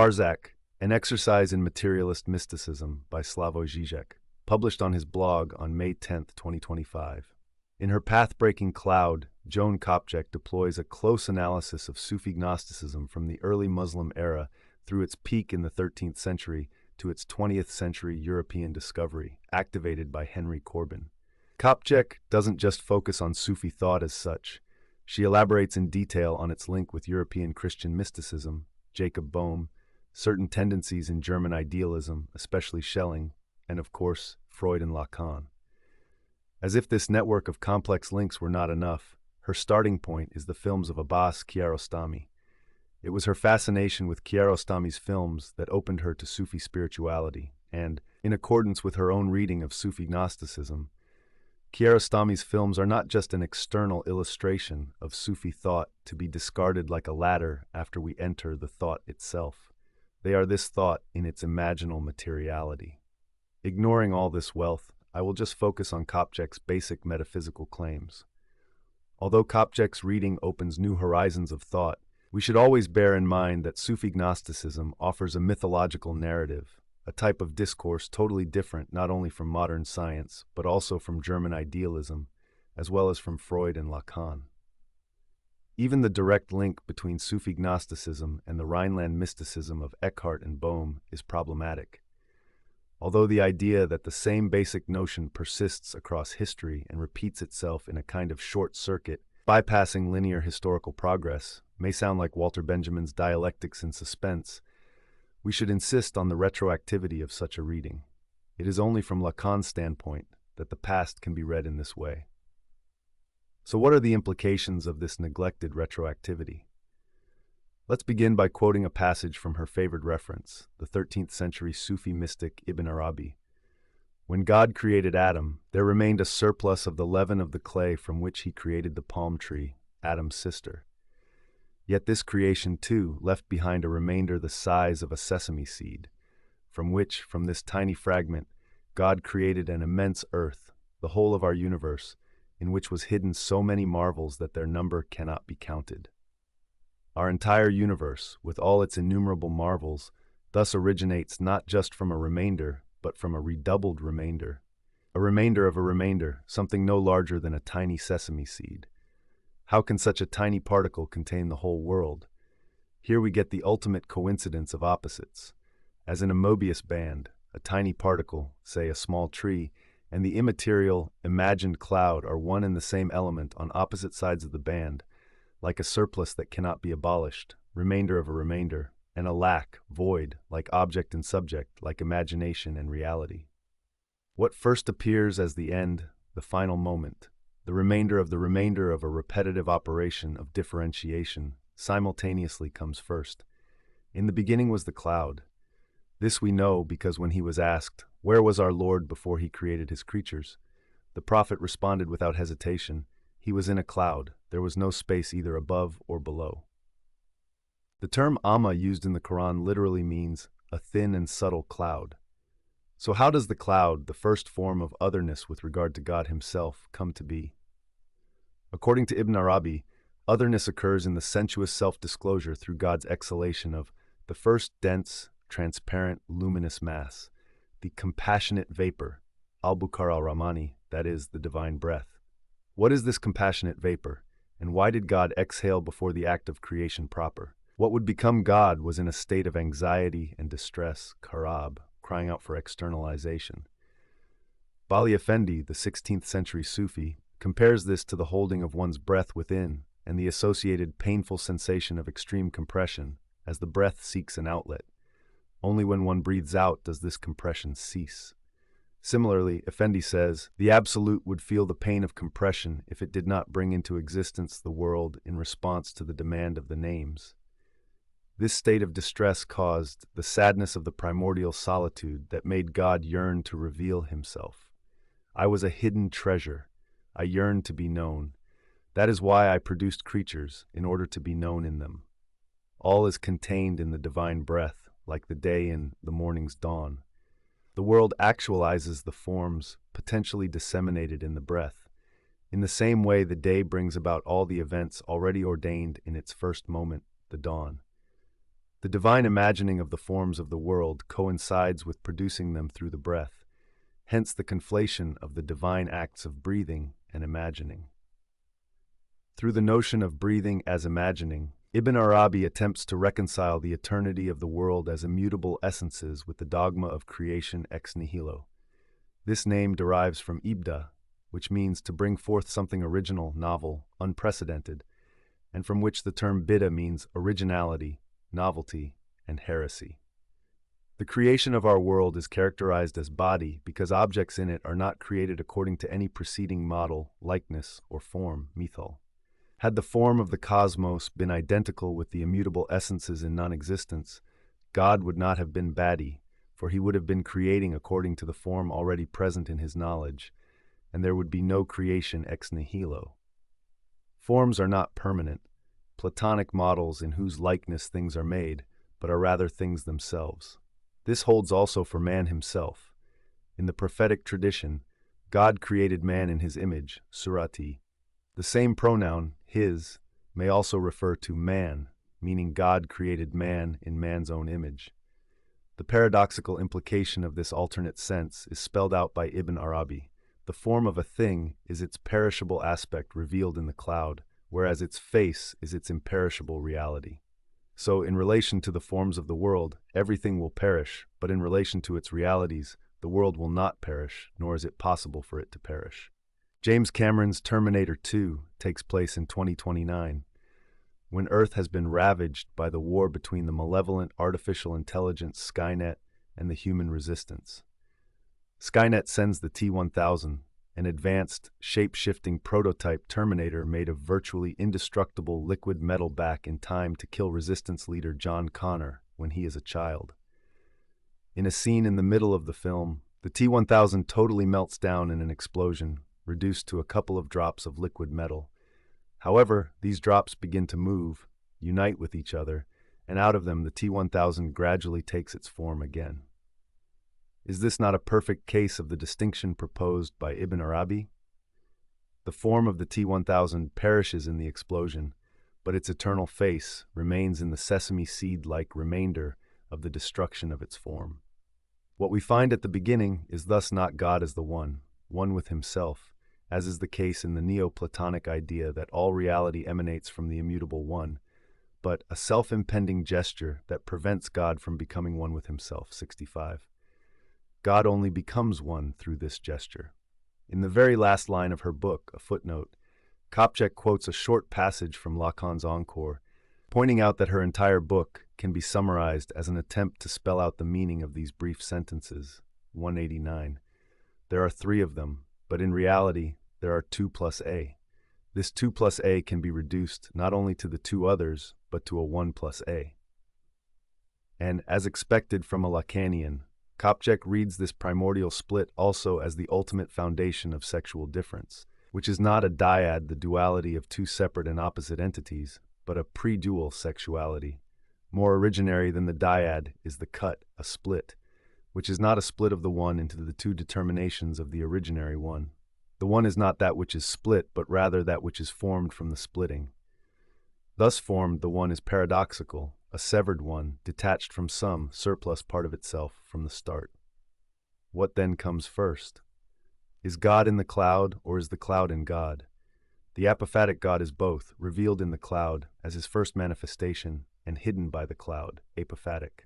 Barzakh, An Exercise in Materialist Mysticism by Slavoj Žižek, published on his blog on May 10, 2025. In her path-breaking Cloud, Joan Kopchek deploys a close analysis of Sufi Gnosticism from the early Muslim era through its peak in the 13th century to its 20th century European discovery, activated by Henry Corbin. Kopchek doesn't just focus on Sufi thought as such. She elaborates in detail on its link with European Christian mysticism, Jacob Boehme, certain tendencies in German idealism, especially Schelling, and of course, Freud and Lacan. As if this network of complex links were not enough, her starting point is the films of Abbas Kiarostami. It was her fascination with Kiarostami's films that opened her to Sufi spirituality, and, in accordance with her own reading of Sufi Gnosticism, Kiarostami's films are not just an external illustration of Sufi thought to be discarded like a ladder after we enter the thought itself. They are this thought in its imaginal materiality. Ignoring all this wealth, I will just focus on Kopchek's basic metaphysical claims. Although Kopchek's reading opens new horizons of thought, we should always bear in mind that Sufi Gnosticism offers a mythological narrative, a type of discourse totally different not only from modern science, but also from German idealism, as well as from Freud and Lacan. Even the direct link between Sufi Gnosticism and the Rhineland mysticism of Eckhart and Boehme is problematic. Although the idea that the same basic notion persists across history and repeats itself in a kind of short circuit, bypassing linear historical progress, may sound like Walter Benjamin's Dialectics in Suspense, we should insist on the retroactivity of such a reading. It is only from Lacan's standpoint that the past can be read in this way. So what are the implications of this neglected retroactivity? Let's begin by quoting a passage from her favorite reference, the 13th century Sufi mystic Ibn Arabi. When God created Adam, there remained a surplus of the leaven of the clay from which he created the palm tree, Adam's sister. Yet this creation, too, left behind a remainder the size of a sesame seed, from this tiny fragment, God created an immense earth, the whole of our universe, in which was hidden so many marvels that their number cannot be counted. Our entire universe, with all its innumerable marvels, thus originates not just from a remainder, but from a redoubled remainder. A remainder of a remainder, something no larger than a tiny sesame seed. How can such a tiny particle contain the whole world? Here we get the ultimate coincidence of opposites. As in a Mobius band, a tiny particle, say a small tree, and the immaterial, imagined cloud are one and the same element on opposite sides of the band, like a surplus that cannot be abolished, remainder of a remainder, and a lack, void, like object and subject, like imagination and reality. What first appears as the end, the final moment, the remainder of a repetitive operation of differentiation, simultaneously comes first. In the beginning was the cloud. This we know because when he was asked, "Where was our Lord before he created his creatures?" the prophet responded without hesitation, "He was in a cloud. There was no space either above or below." The term Amma used in the Quran literally means a thin and subtle cloud. So how does the cloud, the first form of otherness with regard to God himself, come to be? According to Ibn Arabi, otherness occurs in the sensuous self-disclosure through God's exhalation of the first dense, transparent, luminous mass, the compassionate vapor, al-Bukhar al-Rahmani, that is, the divine breath. What is this compassionate vapor, and why did God exhale before the act of creation proper? What would become God was in a state of anxiety and distress, karab, crying out for externalization. Bali Effendi, the 16th century Sufi, compares this to the holding of one's breath within and the associated painful sensation of extreme compression as the breath seeks an outlet. Only when one breathes out does this compression cease. Similarly, Effendi says, the Absolute would feel the pain of compression if it did not bring into existence the world in response to the demand of the names. This state of distress caused the sadness of the primordial solitude that made God yearn to reveal himself. I was a hidden treasure. I yearned to be known. That is why I produced creatures, in order to be known in them. All is contained in the divine breath, like the day in the morning's dawn. The world actualizes the forms potentially disseminated in the breath. In the same way, the day brings about all the events already ordained in its first moment, the dawn. The divine imagining of the forms of the world coincides with producing them through the breath, hence the conflation of the divine acts of breathing and imagining. Through the notion of breathing as imagining, Ibn Arabi attempts to reconcile the eternity of the world as immutable essences with the dogma of creation ex nihilo. This name derives from ibda, which means to bring forth something original, novel, unprecedented, and from which the term bid'ah means originality, novelty, and heresy. The creation of our world is characterized as body because objects in it are not created according to any preceding model, likeness, or form, mythal. Had the form of the cosmos been identical with the immutable essences in non-existence, God would not have been badi, for he would have been creating according to the form already present in his knowledge, and there would be no creation ex nihilo. Forms are not permanent, Platonic models in whose likeness things are made, but are rather things themselves. This holds also for man himself. In the prophetic tradition, God created man in his image, surati. The same pronoun, his, may also refer to man, meaning God created man in man's own image. The paradoxical implication of this alternate sense is spelled out by Ibn Arabi. The form of a thing is its perishable aspect revealed in the cloud, whereas its face is its imperishable reality. So, in relation to the forms of the world, everything will perish, but in relation to its realities, the world will not perish, nor is it possible for it to perish. James Cameron's Terminator 2 takes place in 2029, when Earth has been ravaged by the war between the malevolent artificial intelligence Skynet and the human resistance. Skynet sends the T-1000, an advanced, shape-shifting prototype Terminator made of virtually indestructible liquid metal back in time to kill resistance leader John Connor when he is a child. In a scene in the middle of the film, the T-1000 totally melts down in an explosion, reduced to a couple of drops of liquid metal. However, these drops begin to move, unite with each other, and out of them the T-1000 gradually takes its form again. Is this not a perfect case of the distinction proposed by Ibn Arabi? The form of the T-1000 perishes in the explosion, but its eternal face remains in the sesame seed-like remainder of the destruction of its form. What we find at the beginning is thus not God as the one with himself, as is the case in the Neoplatonic idea that all reality emanates from the immutable one, but a self-impending gesture that prevents God from becoming one with himself. 65. God only becomes one through this gesture. In the very last line of her book, a footnote, Kopchak quotes a short passage from Lacan's Encore, pointing out that her entire book can be summarized as an attempt to spell out the meaning of these brief sentences. 189. There are three of them, but in reality, there are 2 plus A. This 2 plus A can be reduced not only to the two others, but to a 1 plus A. And, as expected from a Lacanian, Kopchak reads this primordial split also as the ultimate foundation of sexual difference, which is not a dyad, the duality of two separate and opposite entities, but a pre-dual sexuality. More originary than the dyad is the cut, a split, which is not a split of the one into the two determinations of the originary one. The one is not that which is split, but rather that which is formed from the splitting. Thus formed, the one is paradoxical, a severed one, detached from some surplus part of itself from the start. What then comes first? Is God in the cloud, or is the cloud in God? The apophatic God is both, revealed in the cloud as his first manifestation, and hidden by the cloud, apophatic.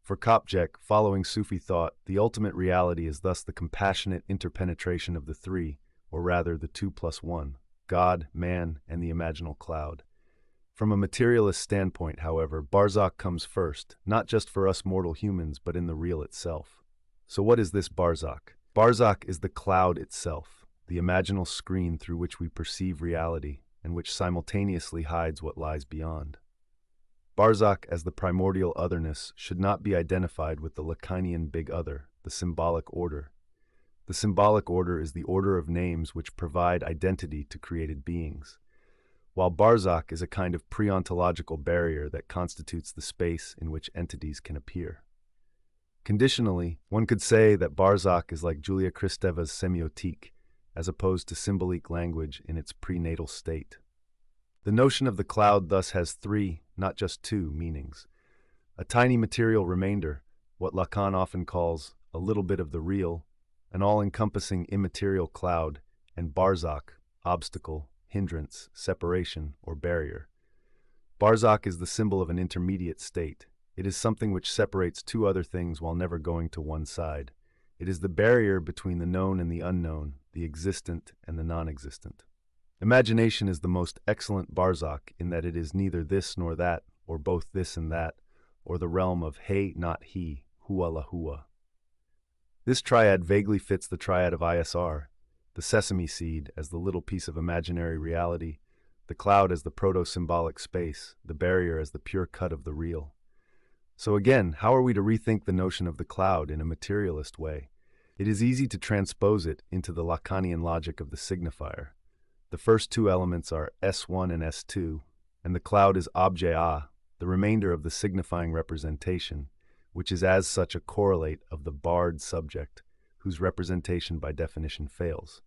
For Kopchak, following Sufi thought, the ultimate reality is thus the compassionate interpenetration of the three, or rather the 2 plus 1, God, man, and the imaginal cloud. From a materialist standpoint, however, Barzakh comes first, not just for us mortal humans, but in the real itself. So what is this Barzakh? Barzakh is the cloud itself, the imaginal screen through which we perceive reality, and which simultaneously hides what lies beyond. Barzakh as the primordial otherness should not be identified with the Lacanian big other, the symbolic order. The symbolic order is the order of names which provide identity to created beings, while Barzakh is a kind of pre-ontological barrier that constitutes the space in which entities can appear. Conditionally, one could say that Barzakh is like Julia Kristeva's semiotique, as opposed to symbolic language in its prenatal state. The notion of the cloud thus has 3, not just 2, meanings. A tiny material remainder, what Lacan often calls a little bit of the real, an all-encompassing immaterial cloud, and Barzakh, obstacle, hindrance, separation, or barrier. Barzakh is the symbol of an intermediate state. It is something which separates two other things while never going to one side. It is the barrier between the known and the unknown, the existent and the non-existent. Imagination is the most excellent Barzakh in that it is neither this nor that, or both this and that, or the realm of hey, not he, hua la hua. This triad vaguely fits the triad of ISR, the sesame seed as the little piece of imaginary reality, the cloud as the proto-symbolic space, the barrier as the pure cut of the real. So again, how are we to rethink the notion of the cloud in a materialist way? It is easy to transpose it into the Lacanian logic of the signifier. The first two elements are S1 and S2, and the cloud is objet A, the remainder of the signifying representation, which is as such a correlate of the barred subject, whose representation by definition fails.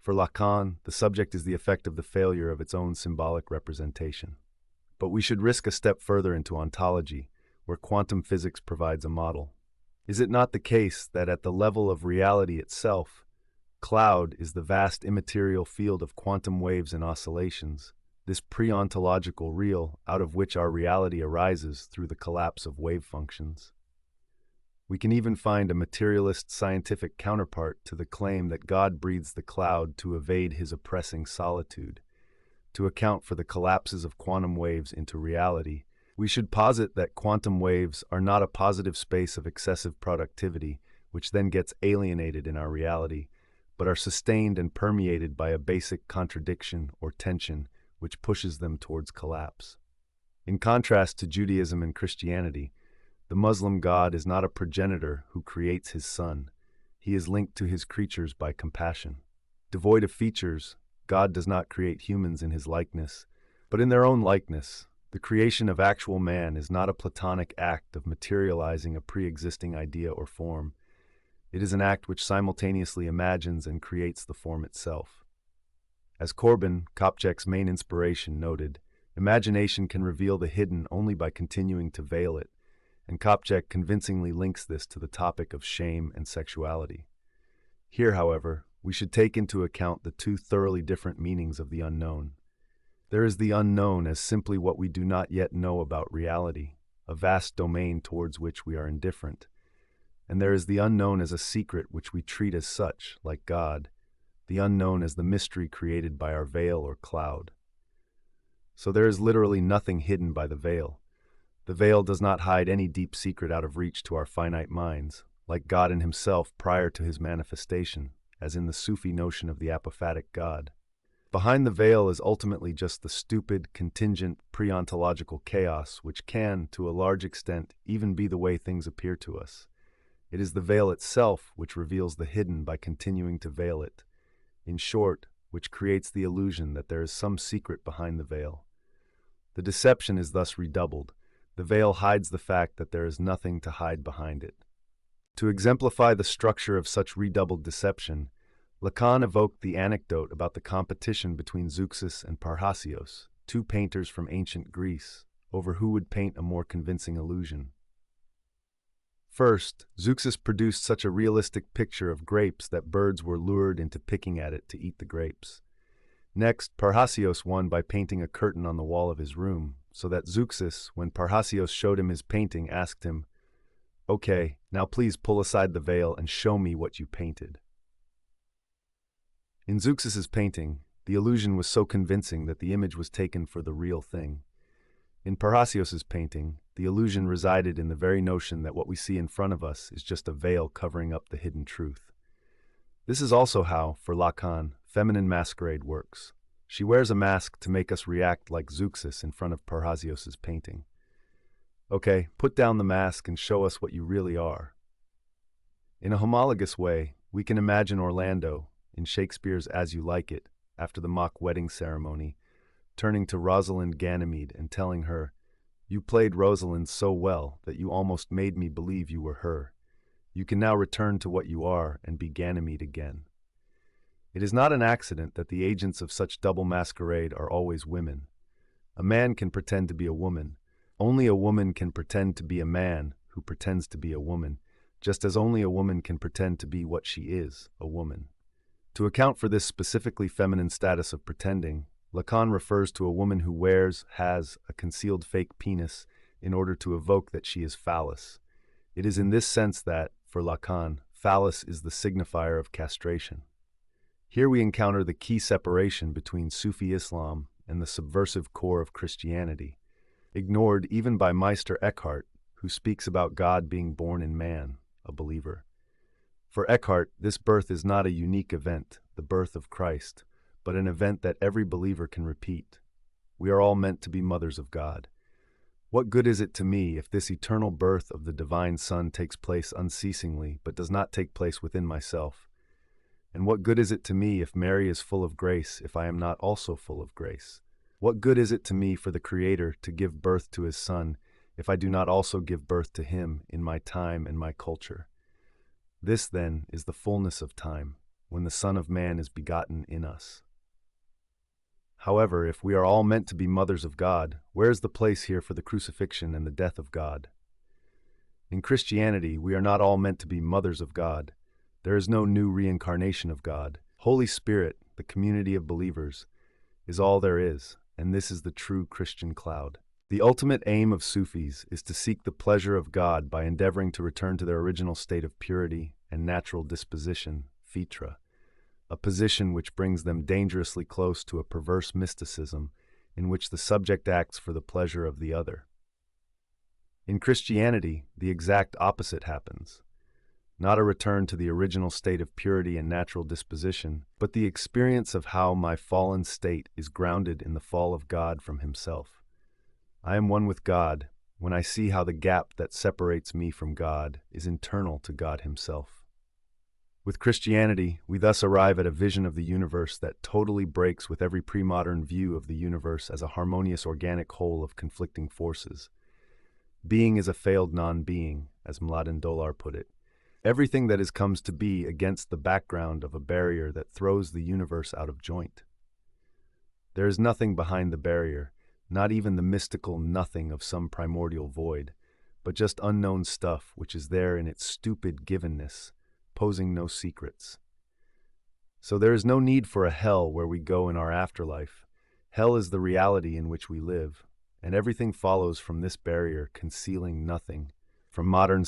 For Lacan, the subject is the effect of the failure of its own symbolic representation. But we should risk a step further into ontology, where quantum physics provides a model. Is it not the case that at the level of reality itself, cloud is the vast immaterial field of quantum waves and oscillations, this pre-ontological real out of which our reality arises through the collapse of wave functions? We can even find a materialist scientific counterpart to the claim that God breathes the cloud to evade his oppressing solitude. To account for the collapses of quantum waves into reality, we should posit that quantum waves are not a positive space of excessive productivity, which then gets alienated in our reality, but are sustained and permeated by a basic contradiction or tension which pushes them towards collapse. In contrast to Judaism and Christianity, the Muslim God is not a progenitor who creates his son. He is linked to his creatures by compassion. Devoid of features, God does not create humans in his likeness, but in their own likeness. The creation of actual man is not a platonic act of materializing a pre-existing idea or form. It is an act which simultaneously imagines and creates the form itself. As Corbin, Kopchek's main inspiration, noted, imagination can reveal the hidden only by continuing to veil it, and Kopchek convincingly links this to the topic of shame and sexuality. Here, however, we should take into account the two thoroughly different meanings of the unknown. There is the unknown as simply what we do not yet know about reality, a vast domain towards which we are indifferent. And there is the unknown as a secret which we treat as such, like God, the unknown as the mystery created by our veil or cloud. So there is literally nothing hidden by the veil. The veil does not hide any deep secret out of reach to our finite minds, like God in himself prior to his manifestation, as in the Sufi notion of the apophatic God. Behind the veil is ultimately just the stupid, contingent, pre-ontological chaos which can, to a large extent, even be the way things appear to us. It is the veil itself which reveals the hidden by continuing to veil it. In short, which creates the illusion that there is some secret behind the veil. The deception is thus redoubled. The veil hides the fact that there is nothing to hide behind it. To exemplify the structure of such redoubled deception, Lacan evoked the anecdote about the competition between Zeuxis and Parrhasios, two painters from ancient Greece, over who would paint a more convincing illusion. First, Zeuxis produced such a realistic picture of grapes that birds were lured into picking at it to eat the grapes. Next, Parrhasios won by painting a curtain on the wall of his room, so that Zeuxis, when Parrhasios showed him his painting, asked him, "Okay, now please pull aside the veil and show me what you painted." In Zeuxis's painting, the illusion was so convincing that the image was taken for the real thing. In Parrhasios's painting, the illusion resided in the very notion that what we see in front of us is just a veil covering up the hidden truth. This is also how, for Lacan, feminine masquerade works. She wears a mask to make us react like Zeuxis in front of Parrhasios's painting. Okay, put down the mask and show us what you really are. In a homologous way, we can imagine Orlando, in Shakespeare's As You Like It, after the mock wedding ceremony, turning to Rosalind Ganymede and telling her, "You played Rosalind so well that you almost made me believe you were her. You can now return to what you are and be Ganymede again." It is not an accident that the agents of such double masquerade are always women. A man can pretend to be a woman, Only a woman can pretend to be a man who pretends to be a woman, just as only a woman can pretend to be what she is, a woman. To account for this specifically feminine status of pretending, Lacan refers to a woman who has a concealed fake penis in order to evoke that she is phallus. It is in this sense that, for Lacan, phallus is the signifier of castration. Here we encounter the key separation between Sufi Islam and the subversive core of Christianity, ignored even by Meister Eckhart, who speaks about God being born in man, a believer. For Eckhart, this birth is not a unique event, the birth of Christ, but an event that every believer can repeat. We are all meant to be mothers of God. What good is it to me if this eternal birth of the divine Son takes place unceasingly, but does not take place within myself? And what good is it to me if Mary is full of grace, if I am not also full of grace? What good is it to me for the Creator to give birth to his Son, if I do not also give birth to him in my time and my culture? This, then, is the fullness of time, when the Son of Man is begotten in us. However, if we are all meant to be mothers of God, where is the place here for the crucifixion and the death of God? In Christianity, we are not all meant to be mothers of God. There is no new reincarnation of God. Holy Spirit, the community of believers, is all there is, and this is the true Christian cloud. The ultimate aim of Sufis is to seek the pleasure of God by endeavoring to return to their original state of purity and natural disposition, fitra, a position which brings them dangerously close to a perverse mysticism in which the subject acts for the pleasure of the other. In Christianity, the exact opposite happens. Not a return to the original state of purity and natural disposition, but the experience of how my fallen state is grounded in the fall of God from himself. I am one with God when I see how the gap that separates me from God is internal to God himself. With Christianity, we thus arrive at a vision of the universe that totally breaks with every pre-modern view of the universe as a harmonious organic whole of conflicting forces. Being is a failed non-being, as Mladen Dolar put it. Everything that comes to be against the background of a barrier that throws the universe out of joint. There is nothing behind the barrier, not even the mystical nothing of some primordial void, but just unknown stuff which is there in its stupid givenness, posing no secrets. So there is no need for a hell where we go in our afterlife. Hell is the reality in which we live, and everything follows from this barrier concealing nothing. From modern